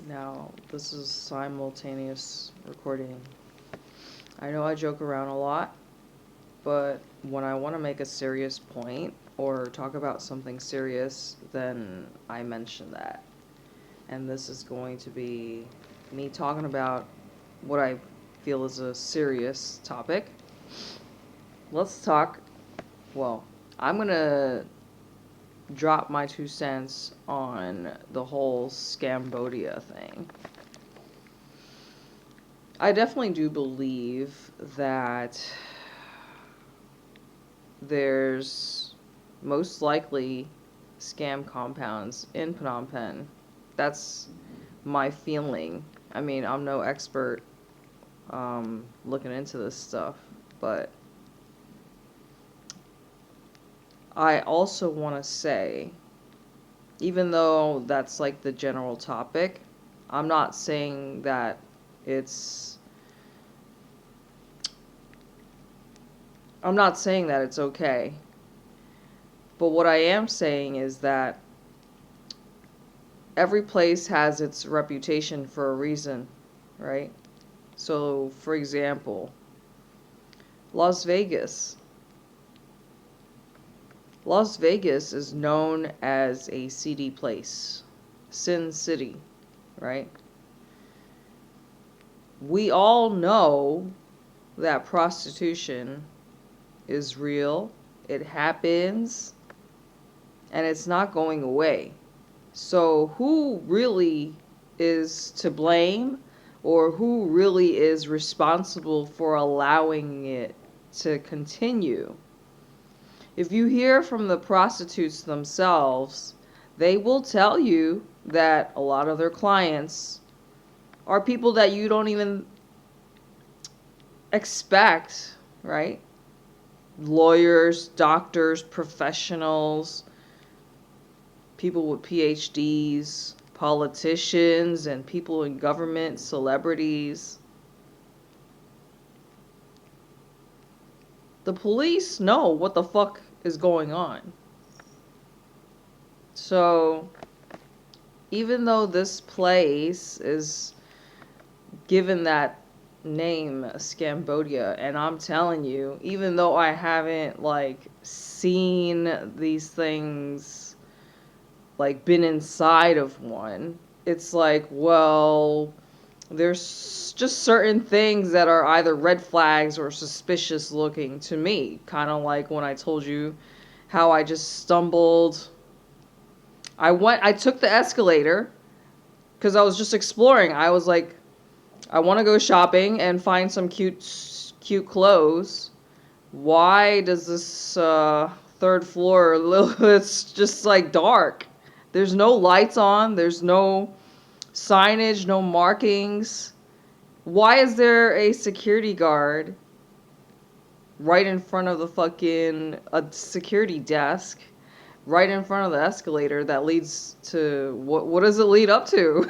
Now, this is simultaneous recording. I know I joke around a lot, but when I want to make a serious point or talk about something serious, then I mention that. And this is going to be me talking about what I feel is a serious topic. Let's talk. Well, I'm going to drop my 2 cents on the whole Scambodia thing. I definitely do believe that there's most likely scam compounds in Phnom Penh. That's my feeling. I mean, I'm no expert looking into this stuff, but I also want to say, even though that's like the general topic, I'm not saying that it's okay. But what I am saying is that every place has its reputation for a reason, right? So, for example, Las Vegas. Las Vegas is known as a seedy place, Sin City, right? We all know that prostitution is real, it happens, and it's not going away. So who really is to blame, or who really is responsible for allowing it to continue? If you hear from the prostitutes themselves, they will tell you that a lot of their clients are people that you don't even expect, right? Lawyers, doctors, professionals, people with PhDs, politicians, and people in government, celebrities. The police know what the fuck is going on. So, even though this place is given that name, Scambodia, and I'm telling you, even though I haven't like seen these things, like been inside of one, it's like, well, there's just certain things that are either red flags or suspicious looking to me. Kind of like when I told you how I just stumbled. I took the escalator because I was just exploring. I was like, I want to go shopping and find some cute clothes. Why does this third floor it's just like dark? There's no lights on. There's no signage, no markings. Why is there a security guard right in front of the fucking a security desk, right in front of the escalator that leads to what does it lead up to?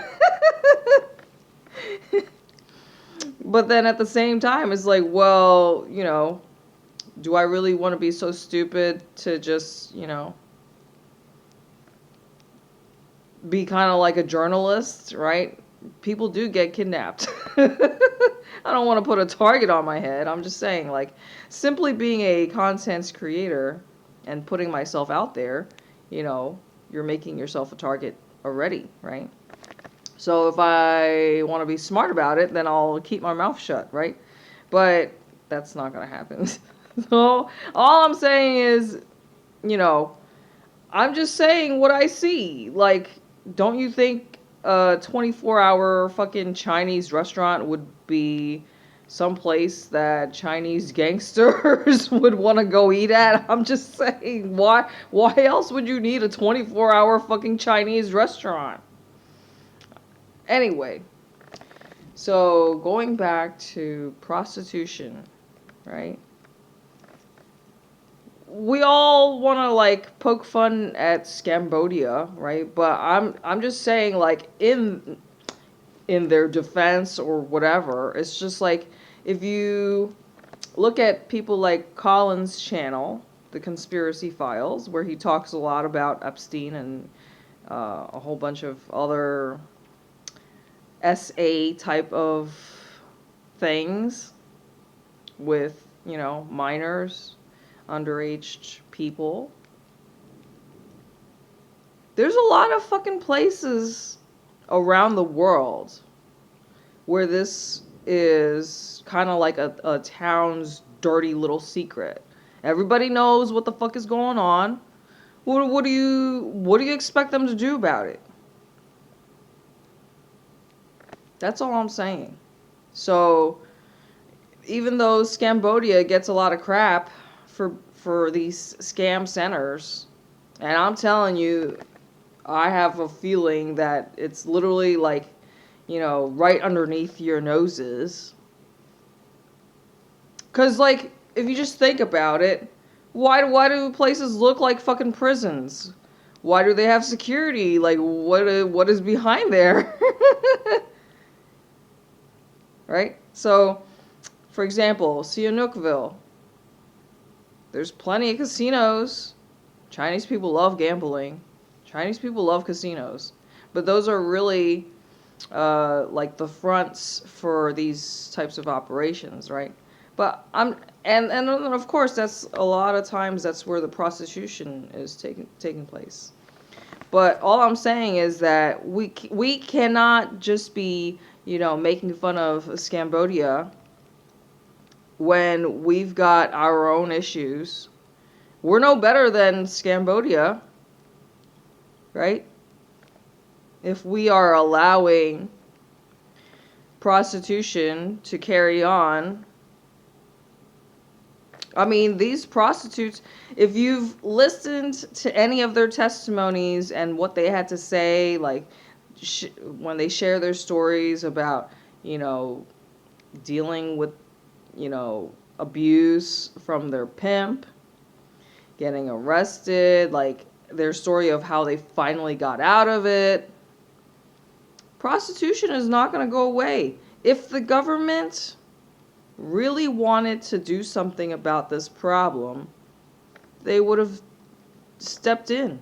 But then at the same time, it's like, well, do I really want to be so stupid to just, be kind of like a journalist, right? People do get kidnapped. I don't want to put a target on my head. I'm just saying, like, simply being a content creator and putting myself out there, you're making yourself a target already, right? So if I want to be smart about it, then I'll keep my mouth shut, right? But that's not going to happen. So all I'm saying is, I'm just saying what I see. Like, don't you think a 24-hour fucking Chinese restaurant would be someplace that Chinese gangsters would want to go eat at? I'm just saying, why else would you need a 24-hour fucking Chinese restaurant? Anyway, so going back to prostitution, right? We all want to like poke fun at Scambodia, right? But I'm just saying, like, in their defense or whatever, it's just like, if you look at people like Colin's channel, The Conspiracy Files, where he talks a lot about Epstein and a whole bunch of other SA type of things with, minors, underage people. There's a lot of fucking places around the world where this is kind of like a town's dirty little secret. Everybody knows what the fuck is going on. What do you expect them to do about it? That's all I'm saying. So even though Scambodia gets a lot of crap for these scam centers, and I'm telling you, I have a feeling that it's literally like, right underneath your noses. Cause like, if you just think about it, why do places look like fucking prisons? Why do they have security? Like, what is behind there? Right? So, for example, Sihanoukville. There's plenty of casinos. Chinese people love gambling. Chinese people love casinos. But those are really like the fronts for these types of operations, right? But and of course that's a lot of times that's where the prostitution is taking place. But all I'm saying is that we cannot just be, making fun of Scambodia when we've got our own issues. We're no better than Scambodia, right? If we are allowing prostitution to carry on. I mean, these prostitutes, if you've listened to any of their testimonies and what they had to say, like when they share their stories about, dealing with, abuse from their pimp, getting arrested, like their story of how they finally got out of it. Prostitution is not going to go away. If the government really wanted to do something about this problem, they would have stepped in.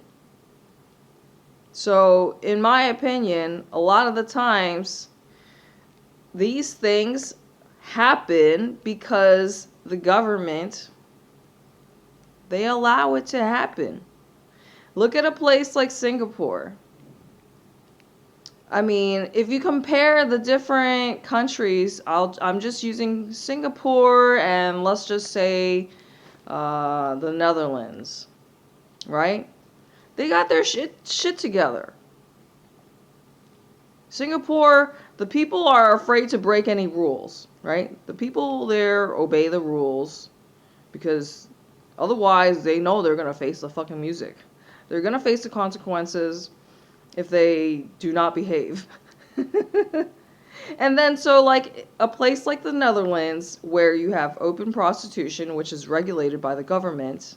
So, in my opinion, a lot of the times, these things happen because the government, they allow it to happen. Look at a place like Singapore. I mean, if you compare the different countries, I'm just using Singapore and let's just say the Netherlands, right? They got their shit together. Singapore, the people are afraid to break any rules, right? The people there obey the rules because otherwise they know they're going to face the fucking music. They're going to face the consequences if they do not behave. And then so like a place like the Netherlands where you have open prostitution, which is regulated by the government.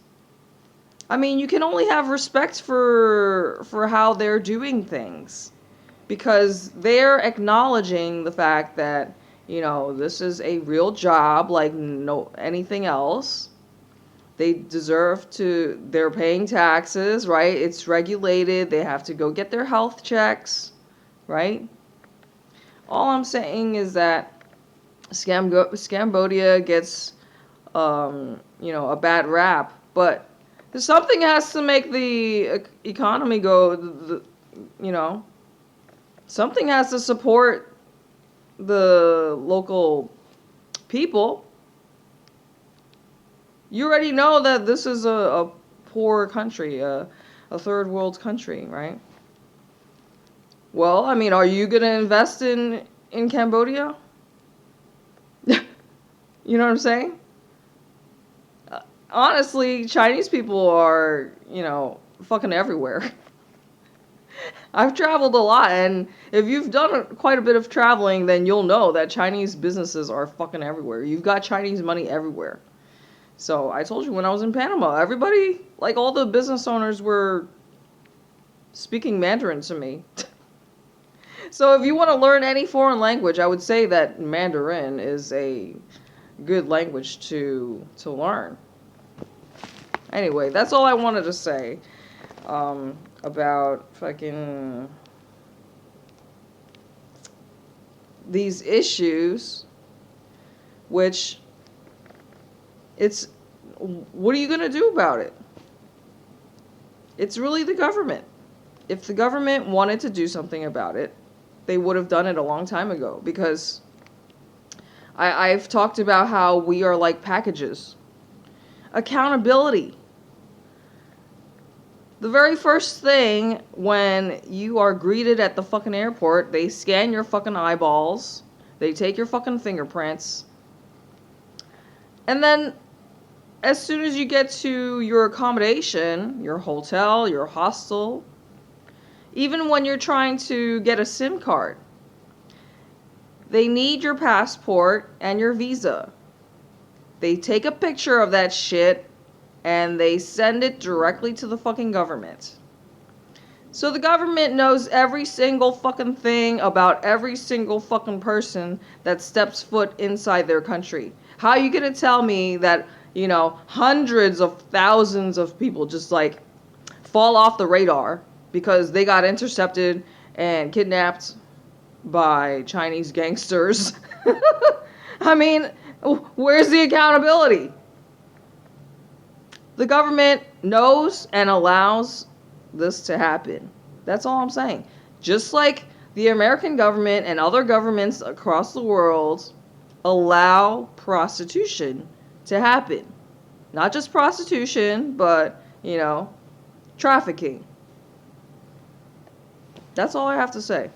I mean, you can only have respect for how they're doing things because they're acknowledging the fact that, this is a real job like no anything else. They deserve to, they're paying taxes, right? It's regulated. They have to go get their health checks, right? All I'm saying is that Scambodia gets, a bad rap, but something has to make the economy go, something has to support the local people. You already know that this is a poor country, a third world country, right? Well, I mean, are you going to invest in Cambodia? You know what I'm saying? Honestly, Chinese people are, fucking everywhere. I've traveled a lot, and if you've done quite a bit of traveling, then you'll know that Chinese businesses are fucking everywhere. You've got Chinese money everywhere. So I told you when I was in Panama, everybody, like all the business owners were speaking Mandarin to me. So if you want to learn any foreign language, I would say that Mandarin is a good language to learn. Anyway, that's all I wanted to say about fucking these issues, which what are you going to do about it? It's really the government. If the government wanted to do something about it, they would have done it a long time ago, because I've talked about how we are like packages. Accountability. The very first thing when you are greeted at the fucking airport, they scan your fucking eyeballs, they take your fucking fingerprints, and then as soon as you get to your accommodation, your hotel, your hostel, even when you're trying to get a SIM card, they need your passport and your visa. They take a picture of that shit and they send it directly to the fucking government. So the government knows every single fucking thing about every single fucking person that steps foot inside their country. How are you gonna tell me that, hundreds of thousands of people just like fall off the radar because they got intercepted and kidnapped by Chinese gangsters? I mean, where's the accountability? The government knows and allows this to happen. That's all I'm saying. Just like the American government and other governments across the world allow prostitution to happen. Not just prostitution, but, trafficking. That's all I have to say.